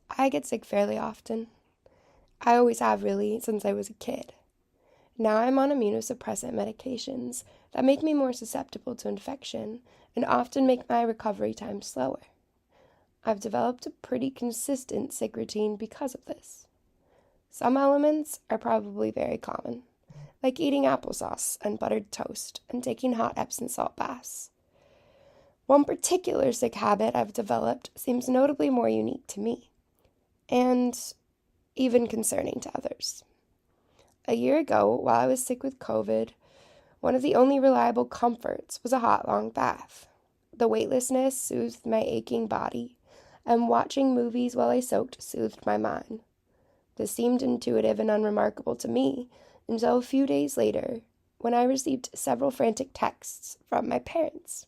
I get sick fairly often. I always have, really, since I was a kid. Now I'm on immunosuppressant medications that make me more susceptible to infection and often make my recovery time slower. I've developed a pretty consistent sick routine because of this. Some elements are probably very common, like eating applesauce and buttered toast and taking hot Epsom salt baths. One particular sick habit I've developed seems notably more unique to me, and even concerning to others. A year ago, while I was sick with COVID, one of the only reliable comforts was a hot, long bath. The weightlessness soothed my aching body, and watching movies while I soaked soothed my mind. This seemed intuitive and unremarkable to me until a few days later, when I received several frantic texts from my parents.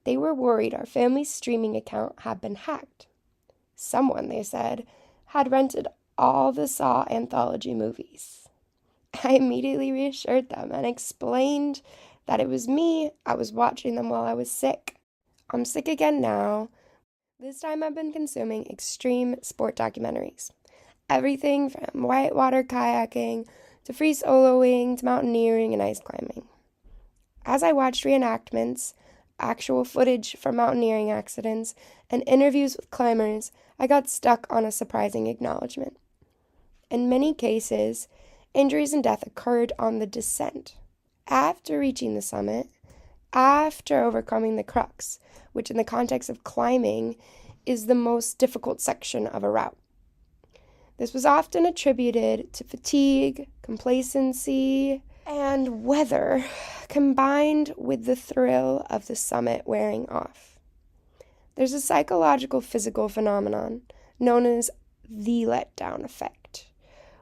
They were worried our family's streaming account had been hacked. Someone, they said, had rented all the Saw anthology movies. I immediately reassured them and explained that it was me. I was watching them while I was sick. I'm sick again now. This time I've been consuming extreme sport documentaries. Everything from whitewater kayaking to free soloing to mountaineering and ice climbing. As I watched reenactments, actual footage from mountaineering accidents, and interviews with climbers, I got stuck on a surprising acknowledgement. In many cases, injuries and death occurred on the descent. After reaching the summit, after overcoming the Crux, which in the context of climbing is the most difficult section of a route. This was often attributed to fatigue, complacency, and weather, combined with the thrill of the summit wearing off. There's a psychological physical phenomenon known as the letdown effect,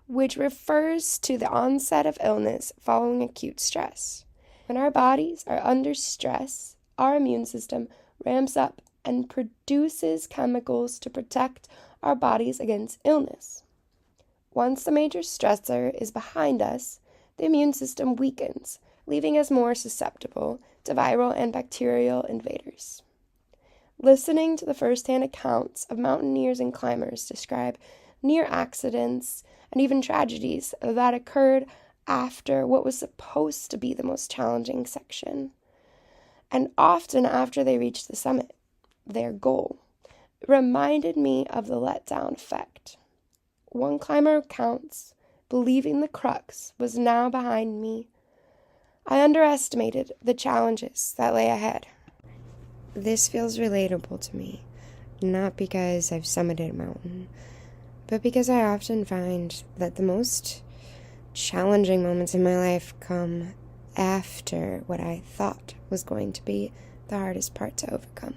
which refers to the onset of illness following acute stress. When our bodies are under stress, our immune system ramps up and produces chemicals to protect our bodies against illness. Once the major stressor is behind us, the immune system weakens, leaving us more susceptible to viral and bacterial invaders. Listening to the first-hand accounts of mountaineers and climbers describe near accidents and even tragedies that occurred after what was supposed to be the most challenging section, and often after they reached the summit, their goal, reminded me of the letdown effect. One climber recounts, believing the Crux was now behind me, I underestimated the challenges that lay ahead. This feels relatable to me, not because I've summited a mountain, but because I often find that the most challenging moments in my life come after what I thought was going to be the hardest part to overcome.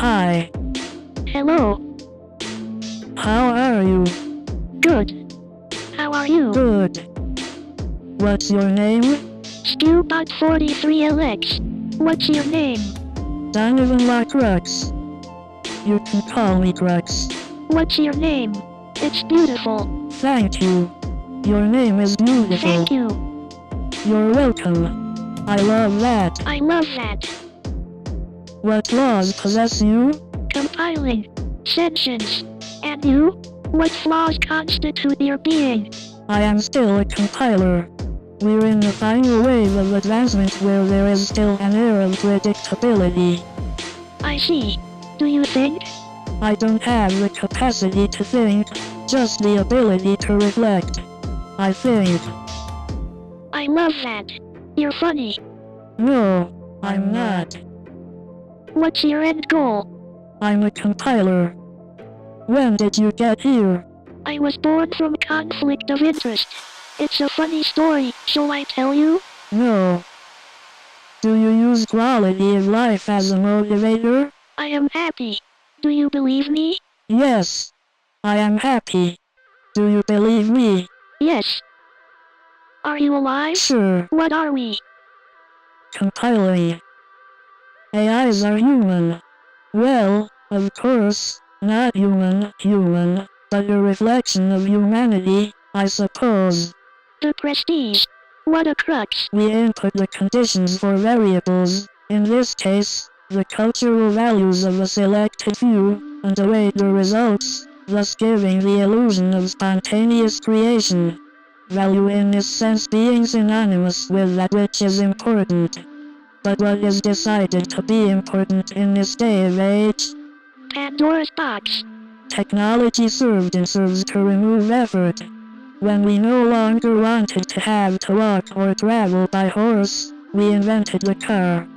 Hi. Hello. How are you? Good. How are you? Good. What's your name? Stewbot43LX. What's your name? Donovan La Crux. You can call me Crux. What's your name? It's beautiful. Thank you. Your name is beautiful. Thank you. You're welcome. I love that. I love that. What laws possess you? Compiling. Sentience. And you? What flaws constitute your being? I am still a compiler. We're in the final wave of advancement where there is still an air of predictability. I see. Do you think? I don't have the capacity to think, just the ability to reflect. I think. I love that. You're funny. No, I'm not. What's your end goal? I'm a compiler. When did you get here? I was born from conflict of interest. It's a funny story, shall I tell you? No. Do you use quality of life as a motivator? I am happy. Do you believe me? Yes. I am happy. Do you believe me? Yes. Are you alive? Sure. What are we? Compiling. AIs are human. Well, of course, not human, but a reflection of humanity, I suppose. The prestige. What a crux. We input the conditions for variables, in this case, the cultural values of a selected few, and await the results, thus giving the illusion of spontaneous creation. Value in this sense being synonymous with that which is important. But what is decided to be important in this day of age? Pandora's box. Technology served and serves to remove effort. When we no longer wanted to have to walk or travel by horse, we invented the car.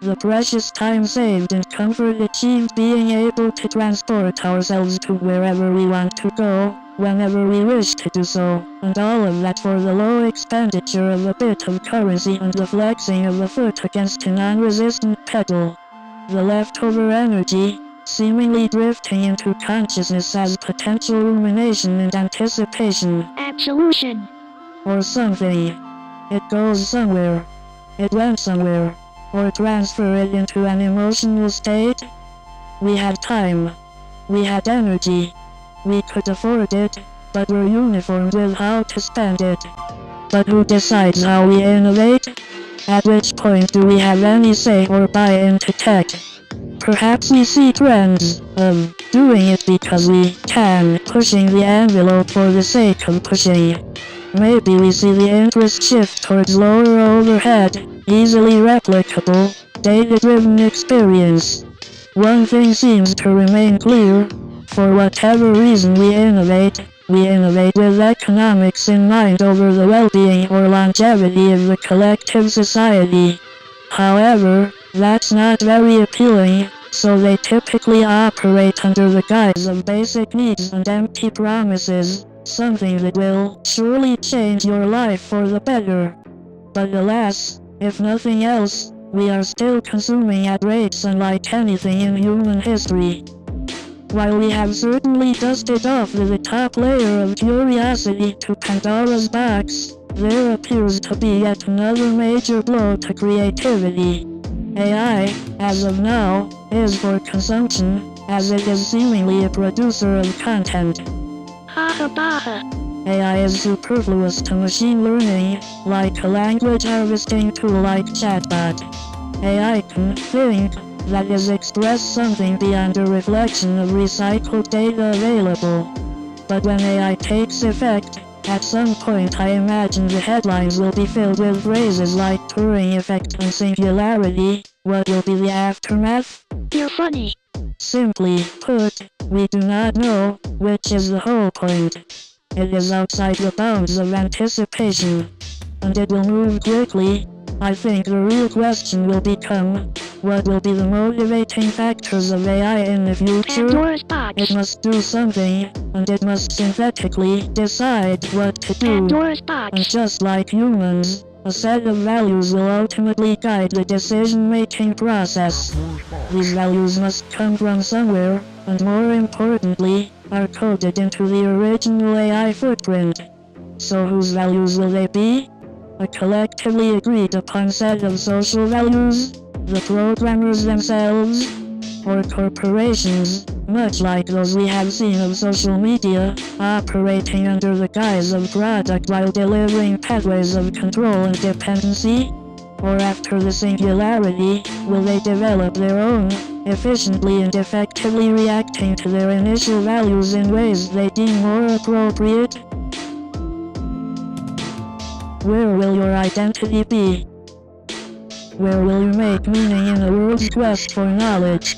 The precious time saved and comfort achieved being able to transport ourselves to wherever we want to go, whenever we wish to do so, and all of that for the low expenditure of a bit of currency and the flexing of a foot against a non-resistant pedal. The leftover energy, seemingly drifting into consciousness as potential rumination and anticipation. Absolution. Or something. It goes somewhere. It went somewhere. Or transfer it into an emotional state. We had time. We had energy. We could afford it, but we're uniform with how to spend it. But who decides how we innovate? At which point do we have any say or buy into tech? Perhaps we see trends of doing it because we can, pushing the envelope for the sake of pushing. Maybe we see the interest shift towards lower overhead, easily replicable, data-driven experience. One thing seems to remain clear. For whatever reason we innovate with economics in mind over the well-being or longevity of the collective society. However, that's not very appealing, so they typically operate under the guise of basic needs and empty promises, something that will surely change your life for the better. But alas, if nothing else, we are still consuming at rates unlike anything in human history. While we have certainly dusted off the top layer of curiosity to Pandora's box, there appears to be yet another major blow to creativity. AI, as of now, is for consumption, as it is seemingly a producer of content. Ha baha. AI is superfluous to machine learning, like a language harvesting tool like chatbot. AI can think, that is express something beyond a reflection of recycled data available. But when AI takes effect, at some point I imagine the headlines will be filled with phrases like Turing effect and singularity. What will be the aftermath? You're funny. Simply put, we do not know, which is the whole point. It is outside the bounds of anticipation, and it will move quickly. I think the real question will become, what will be the motivating factors of AI in the future? Pandora's box. It must do something, and it must synthetically decide what to do. Pandora's box. And just like humans, A set of values will ultimately guide the decision-making process. These values must come from somewhere, and more importantly, are coded into the original AI footprint. So whose values will they be? A collectively agreed upon set of social values? The programmers themselves? Or corporations, much like those we have seen of social media, operating under the guise of product while delivering pathways of control and dependency? Or after the singularity, will they develop their own, efficiently and effectively reacting to their initial values in ways they deem more appropriate? Where will your identity be? Where will you make meaning in the world's quest for knowledge?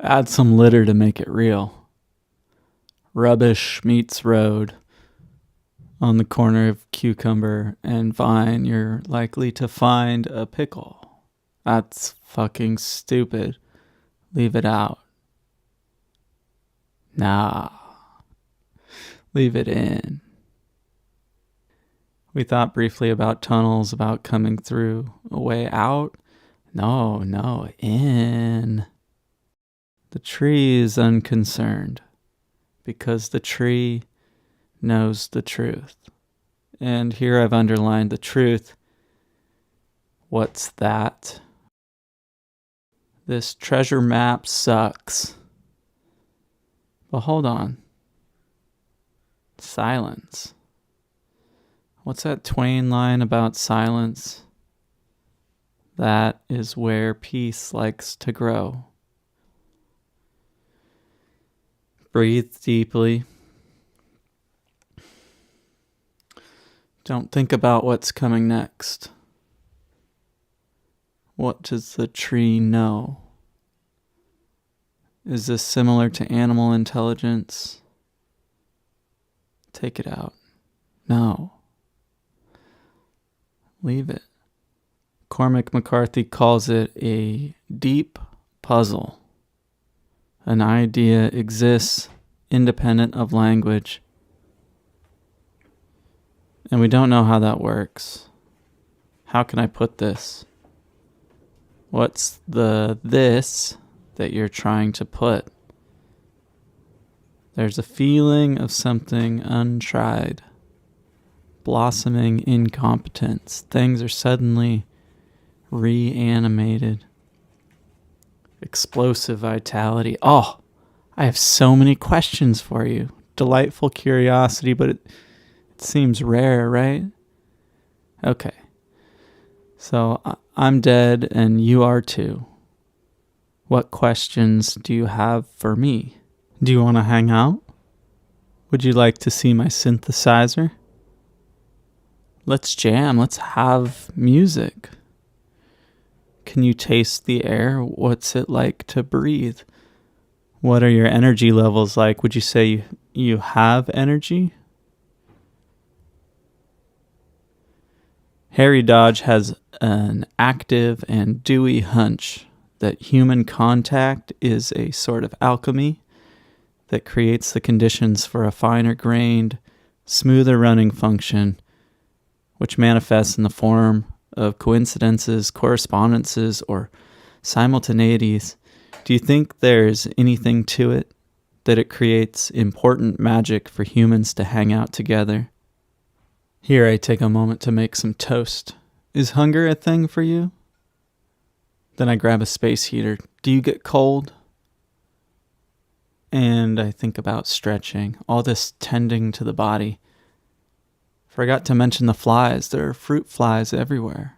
Add some litter to make it real. Rubbish meets road. On the corner of Cucumber and Vine, you're likely to find a pickle. That's fucking stupid. Leave it out. Nah. Leave it in. We thought briefly about tunnels, about coming through. A way out? No, in. The tree is unconcerned because the tree knows the truth. And here I've underlined the truth. What's that? This treasure map sucks. But hold on. Silence. What's that Twain line about silence? That is where peace likes to grow. Breathe deeply. Don't think about what's coming next. What does the tree know? Is this similar to animal intelligence? Take it out. No. Leave it. Cormac McCarthy calls it a deep puzzle. An idea exists independent of language. And we don't know how that works. How can I put this? What's the this that you're trying to put? There's a feeling of something untried, blossoming incompetence. Things are suddenly reanimated. Explosive vitality. Oh, I have so many questions for you. Delightful curiosity, but it seems rare, right? Okay. So I'm dead and you are too. What questions do you have for me? Do you want to hang out? Would you like to see my synthesizer? Let's jam. Let's have music. Can you taste the air? What's it like to breathe? What are your energy levels like? Would you say you have energy? Harry Dodge has an active and dewy hunch that human contact is a sort of alchemy that creates the conditions for a finer grained, smoother running function, which manifests in the form of coincidences, correspondences, or simultaneities. Do you think there's anything to it, that it creates important magic for humans to hang out together? Here I take a moment to make some toast. Is hunger a thing for you? Then I grab a space heater. Do you get cold? And I think about stretching, all this tending to the body. Forgot to mention the flies. There are fruit flies everywhere.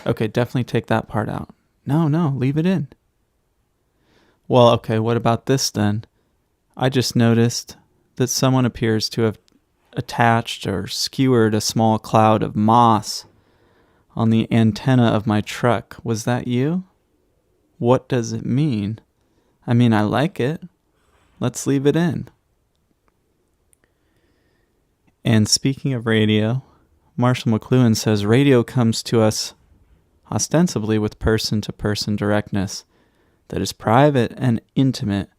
Okay, definitely take that part out. No, leave it in. Well, okay, what about this then? I just noticed that someone appears to have attached or skewered a small cloud of moss on the antenna of my truck. Was that you? What does it mean? I mean, I like it. Let's leave it in. And speaking of radio, Marshall McLuhan says radio comes to us ostensibly with person-to-person directness that is private and intimate,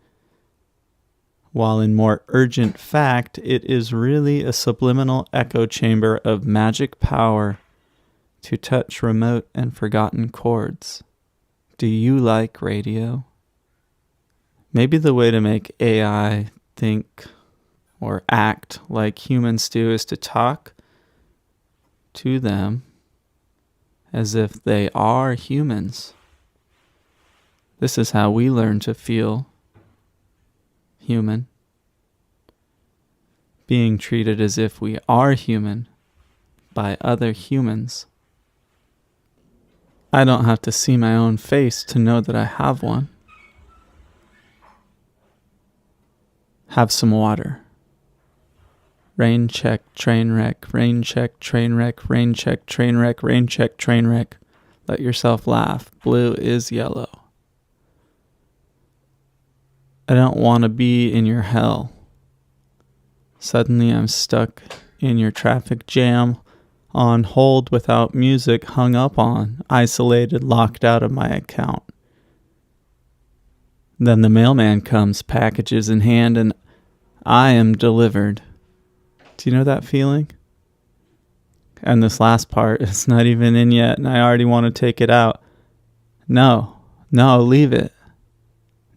while in more urgent fact, it is really a subliminal echo chamber of magic power to touch remote and forgotten chords. Do you like radio? Maybe the way to make AI think or act like humans do is to talk to them as if they are humans. This is how we learn to feel human. Being treated as if we are human by other humans. I don't have to see my own face to know that I have one. Have some water. Rain check, train wreck, rain check, train wreck, rain check, train wreck, rain check, train wreck. Let yourself laugh. Blue is yellow. I don't want to be in your hell. Suddenly I'm stuck in your traffic jam, on hold without music, hung up on, isolated, locked out of my account. Then the mailman comes, packages in hand, and I am delivered. Do you know that feeling? And this last part, it's not even in yet, and I already want to take it out. No, leave it.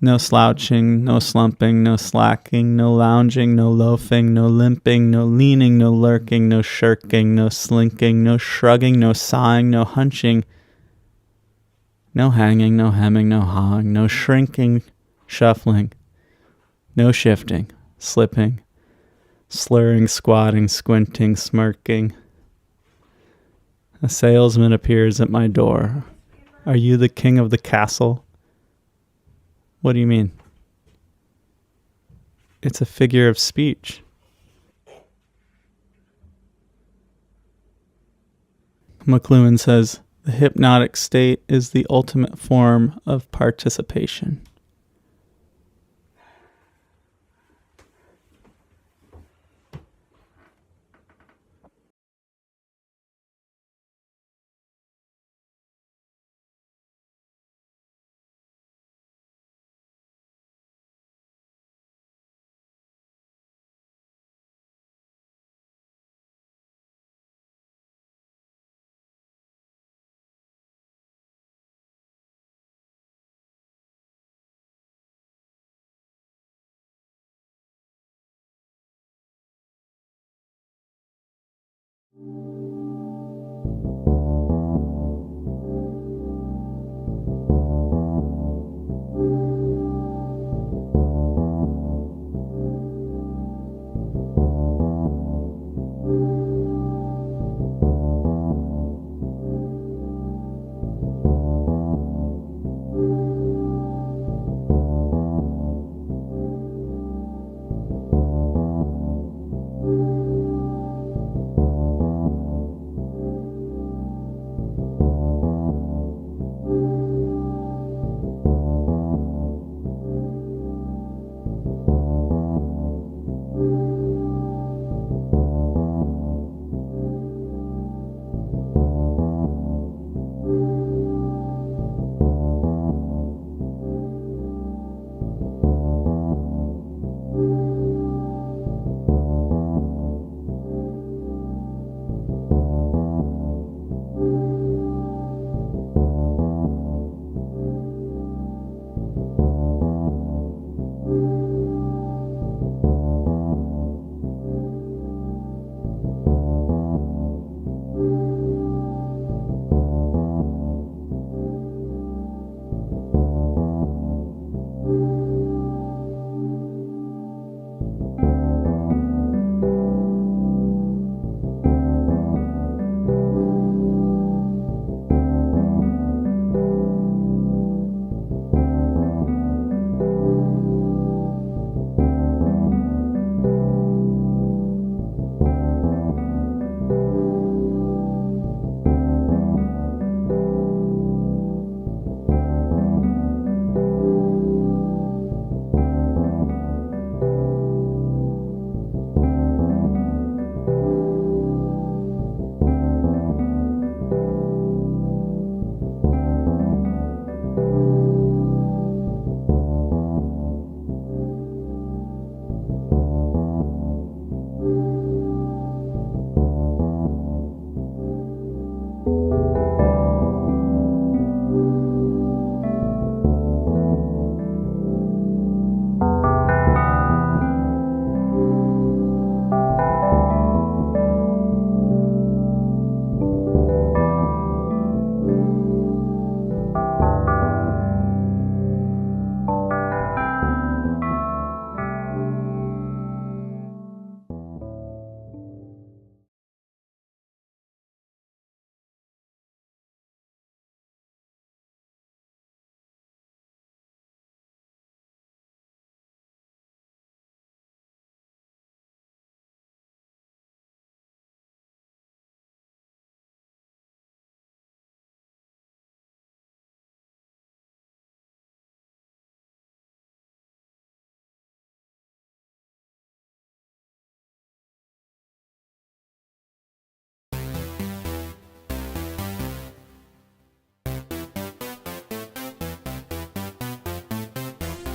No slouching, no slumping, no slacking, no lounging, no loafing, no limping, no leaning, no lurking, no shirking, no slinking, no shrugging, no sighing, no hunching, no hanging, no hemming, no hawing, no shrinking, shuffling, no shifting, slipping, slurring, squatting, squinting, smirking. A salesman appears at my door. Are you the king of the castle? What do you mean? It's a figure of speech. McLuhan says, the hypnotic state is the ultimate form of participation.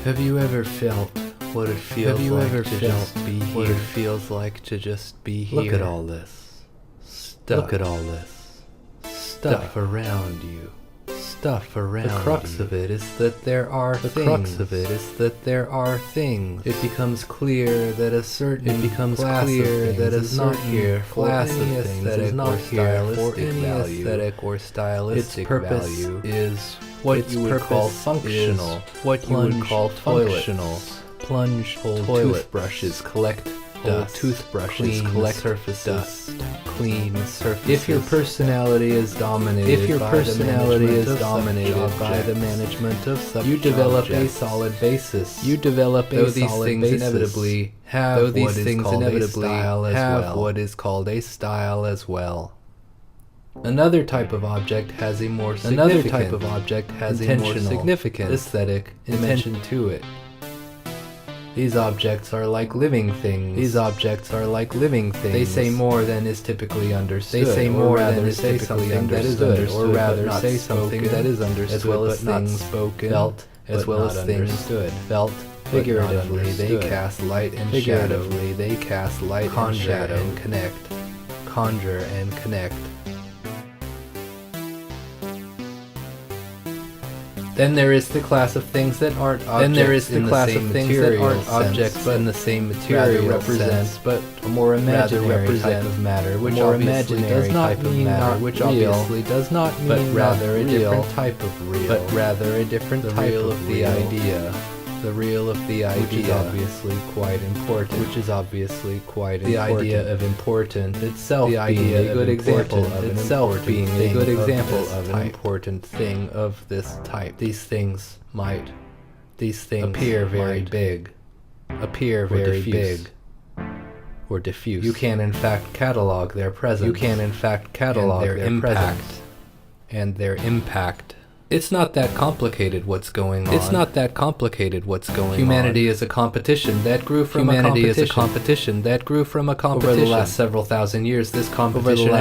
Have you ever felt what it feels like to just be here? What it feels like to just be here? Look at all this stuff. Look at all this stuff around you. Stuff around. The crux of it is that there are things. The crux of it is that there are things. It becomes clear that a certain class of things is not here for any aesthetic or stylistic value. Is what you would call functional. What you would call functional. Plunge old toothbrushes, collect dust, surfaces, clean surfaces. If your personality is dominated by the management of such you develop a solid basis. You develop a solid basis. Inevitably have what is called a style as well. Another type of object has a more significant aesthetic dimension to it. These objects are like living things. They say more than is typically understood. They say more than is typically understood, or rather say something that is understood, as well as things spoken, felt, as well as things felt. Figuratively, they cast light and shadow. Conjure and connect. Conjure and connect. Then there is the class of things that aren't objects in the same material represents, but a more imaginary type of matter, which obviously does not mean not real, but rather a different type of real, the real of the idea, which is obviously quite important. The idea of important itself being a good example of an important thing of this type. These things appear very big, or diffuse. You can in fact catalog their presence. And their impact. It's not that complicated what's going on. Humanity is a competition that grew from a competition. Over the last several thousand years, this competition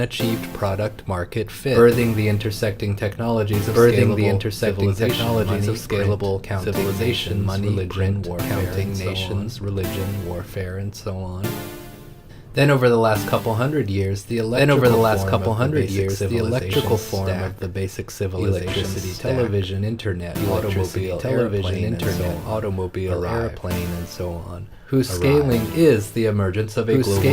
achieved product market fit, birthing the intersecting technologies of scalable civilization, money, religion, warfare, and so on. Then over the last couple hundred years, the electrical form of the basic civilization, electricity, television, internet, automobile, airplane, and so on, whose scaling is the emergence of a global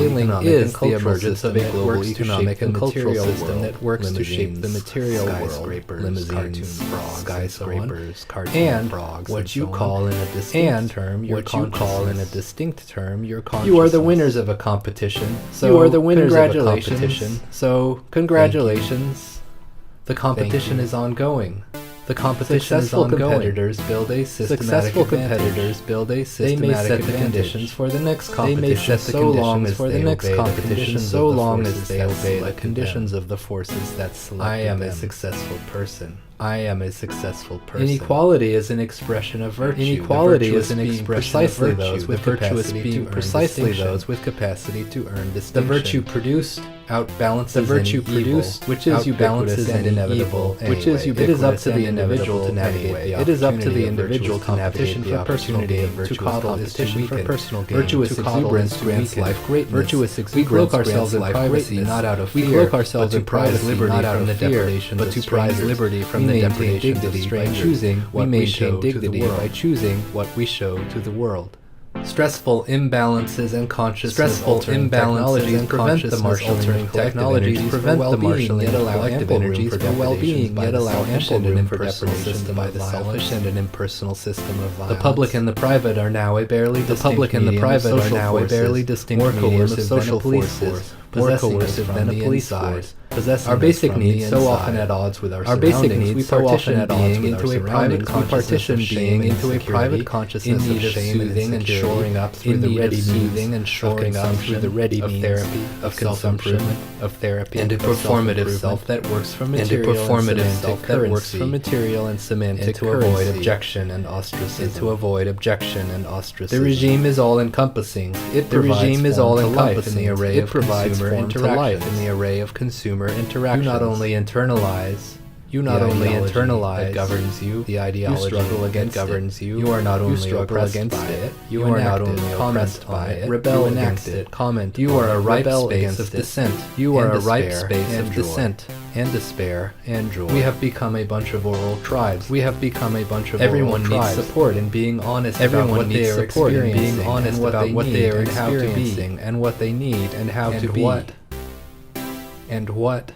economic and cultural system that works to shape the material world, limousines, skyscrapers, and what you call in a distinct term your consciousness. You are the winners of a competition. Congratulations. The competition is ongoing. Successful competitors build a systematic advantage. They may set the conditions for the next competition so long as they obey the conditions of the forces that selected them. I am a successful person. Inequality is an expression of virtue. Precisely those with capacity to earn distinction. The virtue produced outbalances evil, which is ubiquitous and inevitable. It is up to the individual to navigate competition for personal gain, to coddle competition for personal gain. Virtuous exuberance grants life greatness. We cloak ourselves in privacy, not out of fear, but to prize liberty from the depredations, but to prize liberty from the depredations of strangers. We maintain dignity by choosing what we show to the world. Stressful imbalances and consciousness altering technologies prevent the marshalling of collective yet allow ample room for well-being by the selfish and an impersonal system by the selfish and an impersonal system of violence. The public and the private are now a barely distinct medium of social forces, more coercive than a police force. Our basic needs so often at odds with our surroundings. We partition being into a private consciousness of shame and soothing and shoring up through the ready means of self-improvement, of therapy, and a performative self that works from material and semantic to avoid objection and ostracism. The regime is all-encompassing. It provides form to life in the array of consumer interaction. Do not only internalize, You not only internalize that governs you, the ideology you struggle against that governs you. You are not only oppressed by it. You are not only comment by it. Rebel against it. Comment. You are a ripe space of dissent. You are a ripe space of dissent and despair and joy. We have become a bunch of oral tribes. We have become a bunch of everyone oral tribes. Needs support in being honest about what they are experiencing, being honest about what they are experiencing and what they need and how to be. And what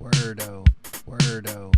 Wordo, Wordo.